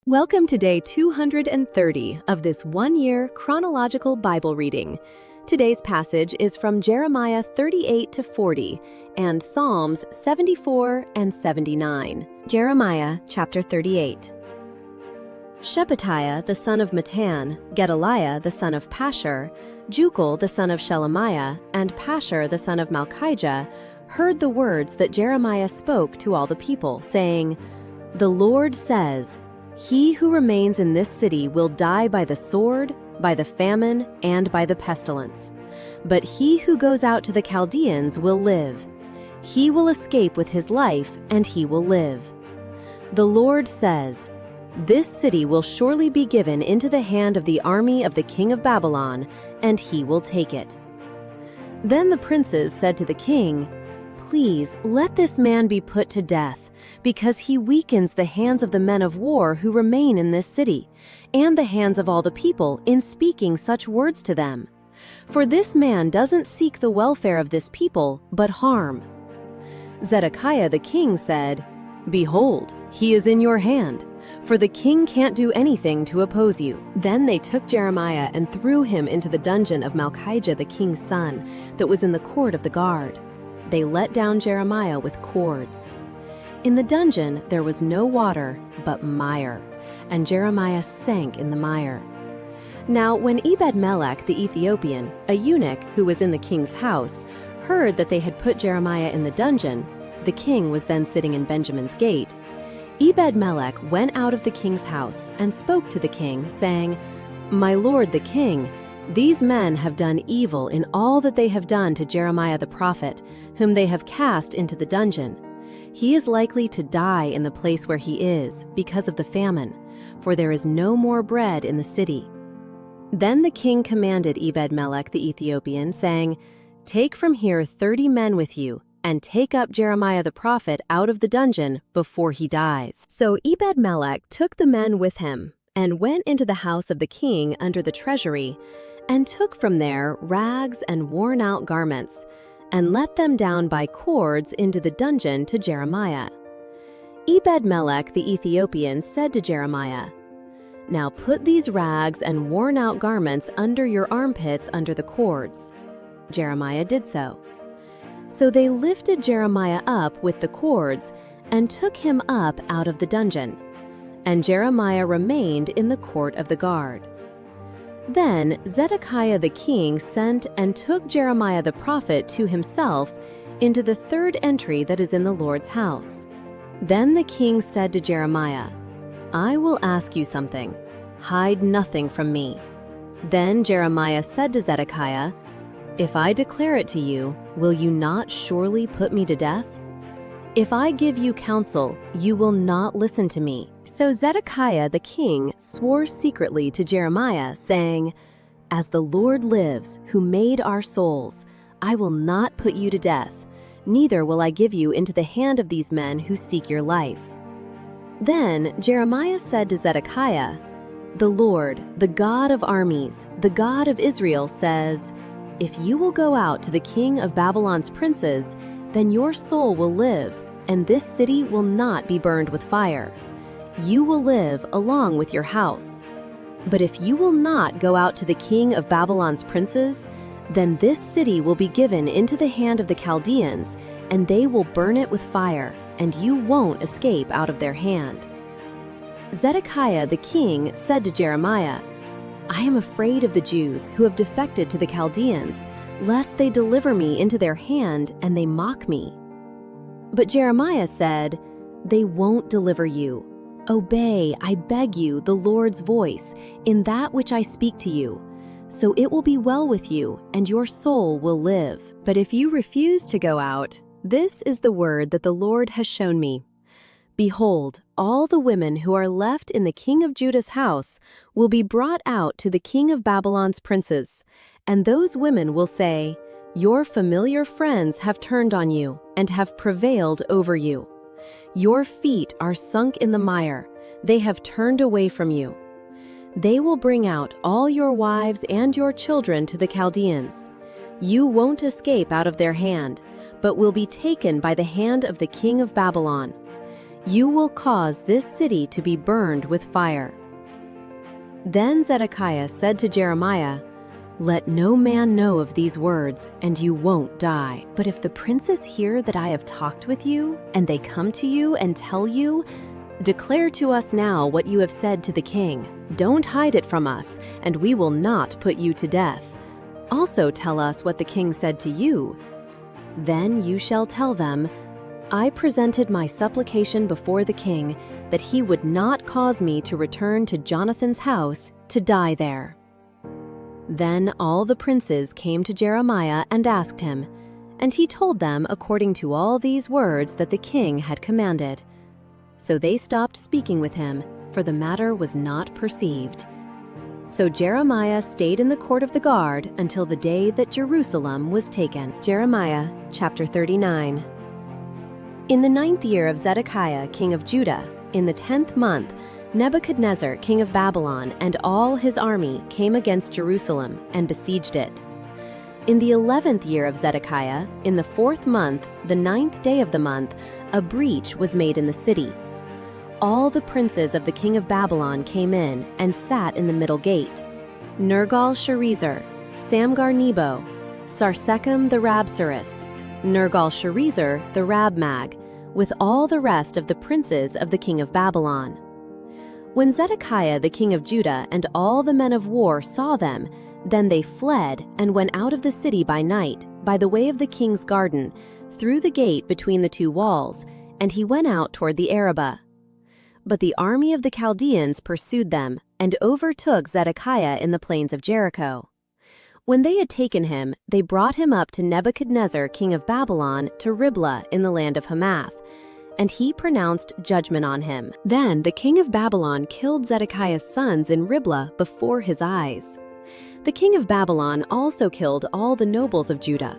Welcome to day 230 of this one-year chronological Bible reading. Today's passage is from Jeremiah 38 to 40 and Psalms 74 and 79. Jeremiah chapter 38. Shephatiah the son of Mattan, Gedaliah the son of Pashur, Jucal the son of Shelemiah, and Pashur the son of Malchijah heard the words that Jeremiah spoke to all the people, saying, "The Lord says, He who remains in this city will die by the sword, by the famine, and by the pestilence. But he who goes out to the Chaldeans will live. He will escape with his life, and he will live. The Lord says, This city will surely be given into the hand of the army of the king of Babylon, and he will take it." Then the princes said to the king, "Please let this man be put to death, because he weakens the hands of the men of war who remain in this city, and the hands of all the people in speaking such words to them. For this man doesn't seek the welfare of this people, but harm." Zedekiah the king said, "Behold, he is in your hand, for the king can't do anything to oppose you." Then they took Jeremiah and threw him into the dungeon of Malchijah the king's son, that was in the court of the guard. They let down Jeremiah with cords. In the dungeon there was no water, but mire, and Jeremiah sank in the mire. Now when Ebed-melech the Ethiopian, a eunuch who was in the king's house, heard that they had put Jeremiah in the dungeon, the king was then sitting in Benjamin's gate, Ebed-melech went out of the king's house and spoke to the king, saying, "My lord the king, these men have done evil in all that they have done to Jeremiah the prophet, whom they have cast into the dungeon. He is likely to die in the place where he is, because of the famine, for there is no more bread in the city." Then the king commanded Ebed-melech the Ethiopian, saying, "Take from here 30 men with you, and take up Jeremiah the prophet out of the dungeon before he dies." So Ebed-melech took the men with him, and went into the house of the king under the treasury, and took from there rags and worn-out garments, and let them down by cords into the dungeon to Jeremiah. Ebed-melech the Ethiopian said to Jeremiah, "Now put these rags and worn-out garments under your armpits under the cords." Jeremiah did so. So they lifted Jeremiah up with the cords and took him up out of the dungeon, and Jeremiah remained in the court of the guard. Then Zedekiah the king sent and took Jeremiah the prophet to himself into the third entry that is in the Lord's house. Then the king said to Jeremiah, "I will ask you something. Hide nothing from me." Then Jeremiah said to Zedekiah, "If I declare it to you, will you not surely put me to death? If I give you counsel, you will not listen to me." So Zedekiah the king swore secretly to Jeremiah, saying, "As the Lord lives, who made our souls, I will not put you to death, neither will I give you into the hand of these men who seek your life." Then Jeremiah said to Zedekiah, "The Lord, the God of armies, the God of Israel, says, If you will go out to the king of Babylon's princes, then your soul will live, and this city will not be burned with fire. You will live along with your house. But if you will not go out to the king of Babylon's princes, then this city will be given into the hand of the Chaldeans, and they will burn it with fire, and you won't escape out of their hand." Zedekiah the king said to Jeremiah, "I am afraid of the Jews who have defected to the Chaldeans, lest they deliver me into their hand and they mock me." But Jeremiah said, "They won't deliver you. Obey, I beg you, the Lord's voice in that which I speak to you. So it will be well with you, and your soul will live. But if you refuse to go out, this is the word that the Lord has shown me. Behold, all the women who are left in the king of Judah's house will be brought out to the king of Babylon's princes, and those women will say, 'Your familiar friends have turned on you and have prevailed over you. Your feet are sunk in the mire, they have turned away from you.' They will bring out all your wives and your children to the Chaldeans. You won't escape out of their hand, but will be taken by the hand of the king of Babylon. You will cause this city to be burned with fire." Then Zedekiah said to Jeremiah, "Let no man know of these words, and you won't die. But if the princes hear that I have talked with you, and they come to you and tell you, 'Declare to us now what you have said to the king. Don't hide it from us, and we will not put you to death. Also tell us what the king said to you.' Then you shall tell them, 'I presented my supplication before the king that he would not cause me to return to Jonathan's house to die there.'" Then all the princes came to Jeremiah and asked him, and he told them according to all these words that the king had commanded. So they stopped speaking with him, for the matter was not perceived. So Jeremiah stayed in the court of the guard until the day that Jerusalem was taken. Jeremiah chapter 39. In the 9th year of Zedekiah, king of Judah, in the 10th month, Nebuchadnezzar, king of Babylon, and all his army came against Jerusalem and besieged it. In the 11th year of Zedekiah, in the 4th month, the 9th day of the month, a breach was made in the city. All the princes of the king of Babylon came in and sat in the middle gate: Nergal-Sharezer, Samgar-Nebo, Sarsechim the Rabsaris, Nergal-Sharezer the Rabmag, with all the rest of the princes of the king of Babylon. When Zedekiah the king of Judah and all the men of war saw them, then they fled and went out of the city by night, by the way of the king's garden, through the gate between the two walls, and he went out toward the Arabah. But the army of the Chaldeans pursued them, and overtook Zedekiah in the plains of Jericho. When they had taken him, they brought him up to Nebuchadnezzar king of Babylon to Riblah in the land of Hamath, and he pronounced judgment on him. Then the king of Babylon killed Zedekiah's sons in Riblah before his eyes. The king of Babylon also killed all the nobles of Judah.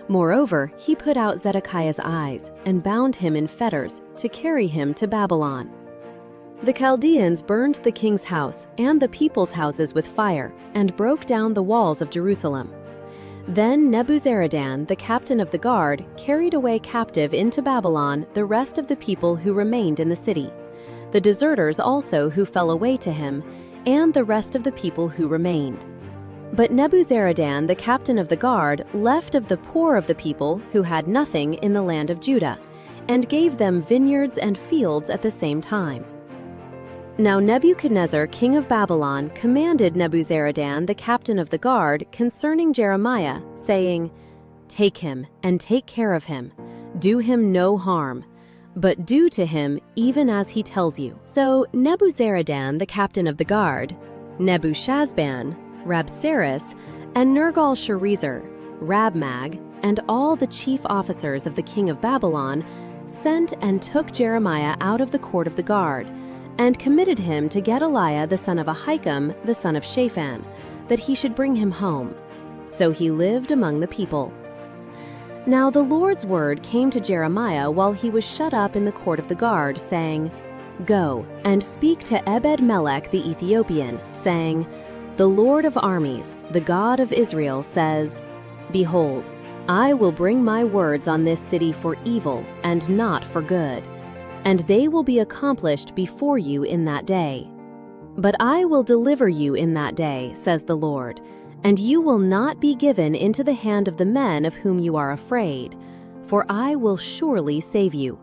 Moreover, he put out Zedekiah's eyes and bound him in fetters to carry him to Babylon. The Chaldeans burned the king's house and the people's houses with fire and broke down the walls of Jerusalem. Then Nebuzaradan, the captain of the guard, carried away captive into Babylon the rest of the people who remained in the city, the deserters also who fell away to him, and the rest of the people who remained. But Nebuzaradan, the captain of the guard, left of the poor of the people who had nothing in the land of Judah, and gave them vineyards and fields at the same time. Now Nebuchadnezzar, king of Babylon, commanded Nebuzaradan, the captain of the guard, concerning Jeremiah, saying, "Take him and take care of him. Do him no harm, but do to him even as he tells you." So Nebuzaradan, the captain of the guard, Nebushazban, Rabsaris, and Nergal-Sharezer, Rabmag, and all the chief officers of the king of Babylon sent and took Jeremiah out of the court of the guard, and committed him to Gedaliah the son of Ahikam, the son of Shaphan, that he should bring him home. So he lived among the people. Now the Lord's word came to Jeremiah while he was shut up in the court of the guard, saying, "Go and speak to Ebed-Melech the Ethiopian, saying, 'The Lord of armies, the God of Israel, says, Behold, I will bring my words on this city for evil and not for good, and they will be accomplished before you in that day. But I will deliver you in that day, says the Lord, and you will not be given into the hand of the men of whom you are afraid, for I will surely save you.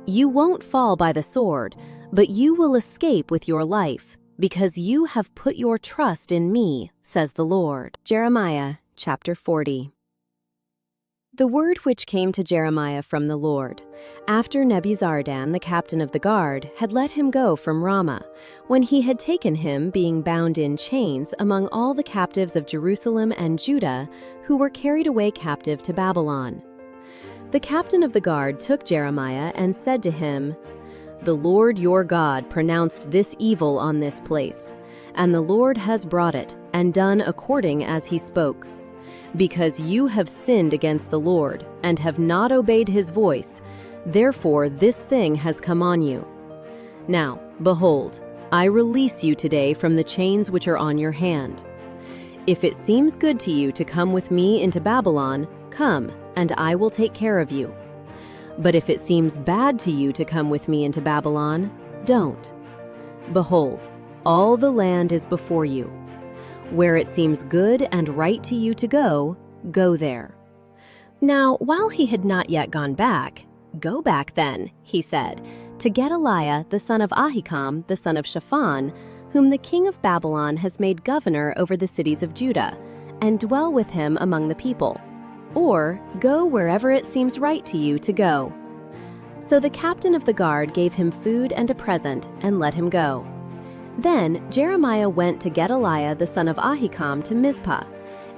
You won't fall by the sword, but you will escape with your life, because you have put your trust in me, says the Lord." Jeremiah chapter 40. The word which came to Jeremiah from the Lord, after Nebuzaradan, the captain of the guard, had let him go from Ramah, when he had taken him, being bound in chains, among all the captives of Jerusalem and Judah, who were carried away captive to Babylon. The captain of the guard took Jeremiah and said to him, "The Lord your God pronounced this evil on this place, and the Lord has brought it, and done according as he spoke. Because you have sinned against the Lord, and have not obeyed his voice, therefore this thing has come on you. Now, behold, I release you today from the chains which are on your hand. If it seems good to you to come with me into Babylon, come, and I will take care of you. But if it seems bad to you to come with me into Babylon, don't. Behold, all the land is before you. Where it seems good and right to you to go, go there." Now, while he had not yet gone back, "Go back then," he said, "to Gedaliah the son of Ahikam, the son of Shaphan, whom the king of Babylon has made governor over the cities of Judah, and dwell with him among the people. Or go wherever it seems right to you to go." So the captain of the guard gave him food and a present and let him go. Then Jeremiah went to Gedaliah the son of Ahikam to Mizpah,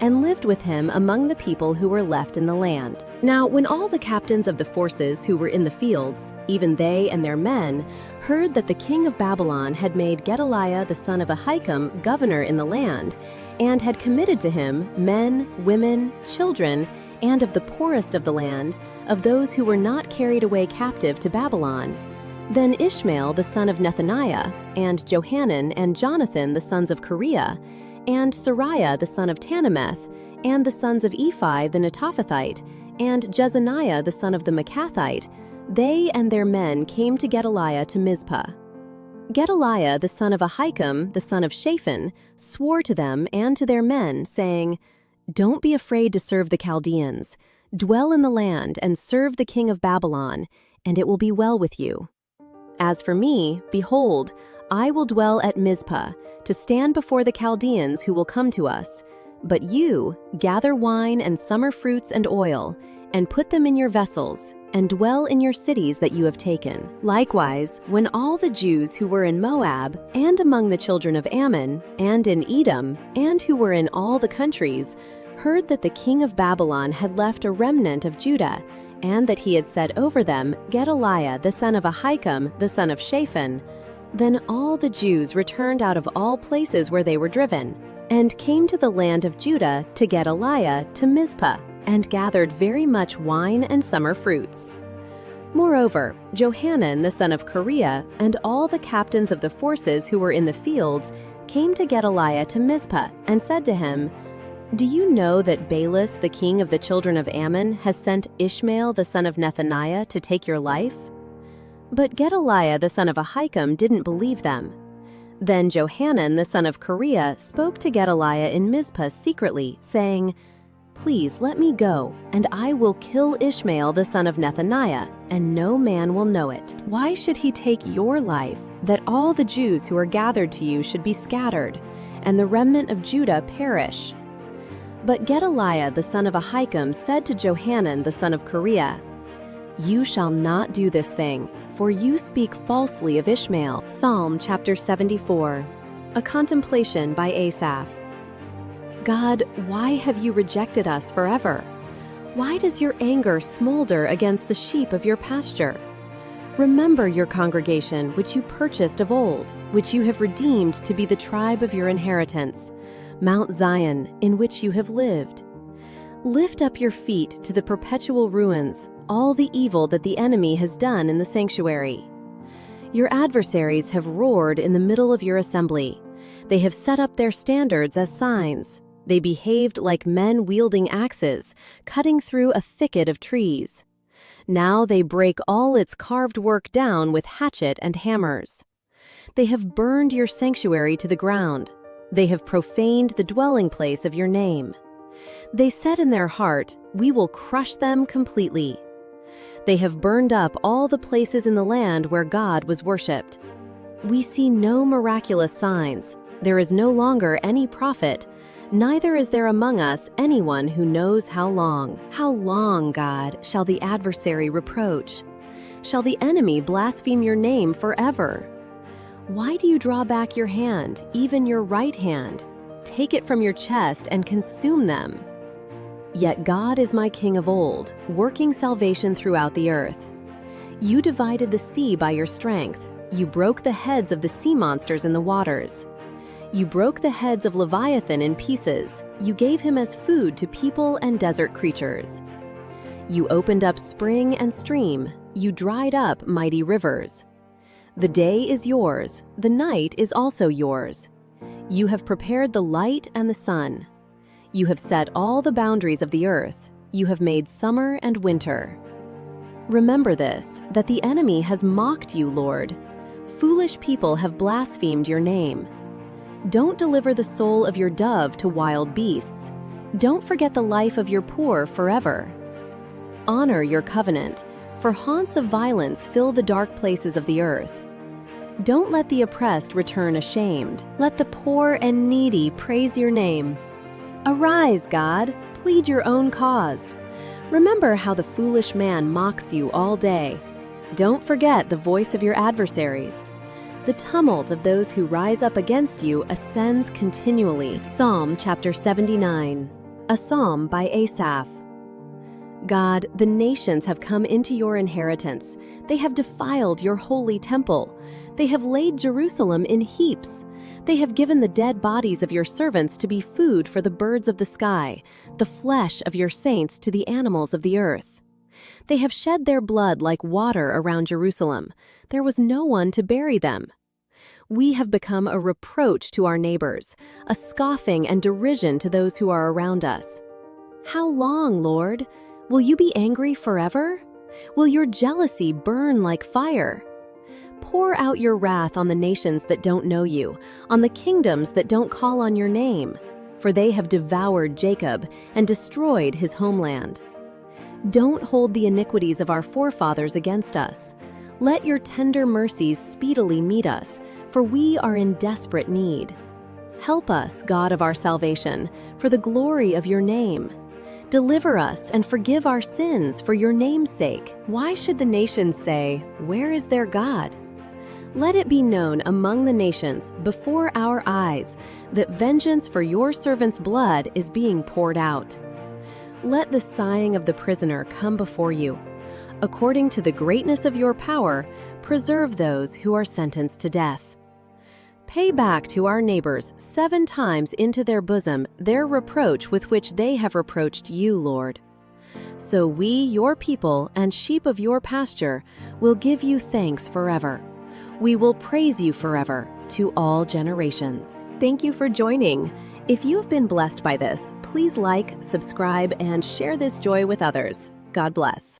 and lived with him among the people who were left in the land. Now when all the captains of the forces who were in the fields, even they and their men, heard that the king of Babylon had made Gedaliah the son of Ahikam governor in the land, and had committed to him men, women, children, and of the poorest of the land, of those who were not carried away captive to Babylon, then Ishmael the son of Nethaniah, and Johanan and Jonathan the sons of Kareah, and Sariah the son of Tanumeth, and the sons of Ephi the Netophathite, and Jezaniah the son of the Maacathite, they and their men came to Gedaliah to Mizpah. Gedaliah the son of Ahikam, the son of Shaphan, swore to them and to their men, saying, "Don't be afraid to serve the Chaldeans. Dwell in the land and serve the king of Babylon, and it will be well with you. As for me, behold, I will dwell at Mizpah, to stand before the Chaldeans who will come to us. But you gather wine and summer fruits and oil, and put them in your vessels, and dwell in your cities that you have taken." Likewise, when all the Jews who were in Moab, and among the children of Ammon, and in Edom, and who were in all the countries, heard that the king of Babylon had left a remnant of Judah, and that he had set over them Gedaliah the son of Ahikam, the son of Shaphan, then all the Jews returned out of all places where they were driven, and came to the land of Judah to Gedaliah to Mizpah, and gathered very much wine and summer fruits. Moreover, Johanan the son of Kareah and all the captains of the forces who were in the fields came to Gedaliah to Mizpah, and said to him, "Do you know that Baalis the king of the children of Ammon has sent Ishmael the son of Nethaniah to take your life?" But Gedaliah the son of Ahikam didn't believe them. Then Johanan the son of Kareah spoke to Gedaliah in Mizpah secretly, saying, "Please let me go, and I will kill Ishmael the son of Nethaniah, and no man will know it. Why should he take your life, that all the Jews who are gathered to you should be scattered, and the remnant of Judah perish?" But Gedaliah the son of Ahikam said to Johanan the son of Kareah, "You shall not do this thing, for you speak falsely of Ishmael." Psalm chapter 74. A contemplation by Asaph. God, why have you rejected us forever? Why does your anger smolder against the sheep of your pasture? Remember your congregation which you purchased of old, which you have redeemed to be the tribe of your inheritance, Mount Zion, in which you have lived. Lift up your feet to the perpetual ruins, all the evil that the enemy has done in the sanctuary. Your adversaries have roared in the middle of your assembly. They have set up their standards as signs. They behaved like men wielding axes, cutting through a thicket of trees. Now they break all its carved work down with hatchet and hammers. They have burned your sanctuary to the ground. They have profaned the dwelling place of your name. They said in their heart, "We will crush them completely." They have burned up all the places in the land where God was worshipped. We see no miraculous signs. There is no longer any prophet, neither is there among us anyone who knows how long. How long, God, shall the adversary reproach? Shall the enemy blaspheme your name forever? Why do you draw back your hand, even your right hand? Take it from your chest and consume them. Yet God is my king of old, working salvation throughout the earth. You divided the sea by your strength. You broke the heads of the sea monsters in the waters. You broke the heads of Leviathan in pieces. You gave him as food to people and desert creatures. You opened up spring and stream. You dried up mighty rivers. The day is yours. The night is also yours. You have prepared the light and the sun. You have set all the boundaries of the earth. You have made summer and winter. Remember this, that the enemy has mocked you, Lord. Foolish people have blasphemed your name. Don't deliver the soul of your dove to wild beasts. Don't forget the life of your poor forever. Honor your covenant, for haunts of violence fill the dark places of the earth. Don't let the oppressed return ashamed. Let the poor and needy praise your name. Arise, God, plead your own cause. Remember how the foolish man mocks you all day. Don't forget the voice of your adversaries. The tumult of those who rise up against you ascends continually. Psalm chapter 79, a psalm by Asaph. God, the nations have come into your inheritance. They have defiled your holy temple. They have laid Jerusalem in heaps. They have given the dead bodies of your servants to be food for the birds of the sky, the flesh of your saints to the animals of the earth. They have shed their blood like water around Jerusalem. There was no one to bury them. We have become a reproach to our neighbors, a scoffing and derision to those who are around us. How long, Lord? Will you be angry forever? Will your jealousy burn like fire? Pour out your wrath on the nations that don't know you, on the kingdoms that don't call on your name, for they have devoured Jacob and destroyed his homeland. Don't hold the iniquities of our forefathers against us. Let your tender mercies speedily meet us, for we are in desperate need. Help us, God of our salvation, for the glory of your name. Deliver us and forgive our sins for your name's sake. Why should the nations say, "Where is their God?" Let it be known among the nations, before our eyes, that vengeance for your servant's blood is being poured out. Let the sighing of the prisoner come before you. According to the greatness of your power, preserve those who are sentenced to death. Pay back to our neighbors 7 times into their bosom their reproach with which they have reproached you, Lord. So we, your people and sheep of your pasture, will give you thanks forever. We will praise you forever to all generations. Thank you for joining. If you have been blessed by this, please like, subscribe, and share this joy with others. God bless.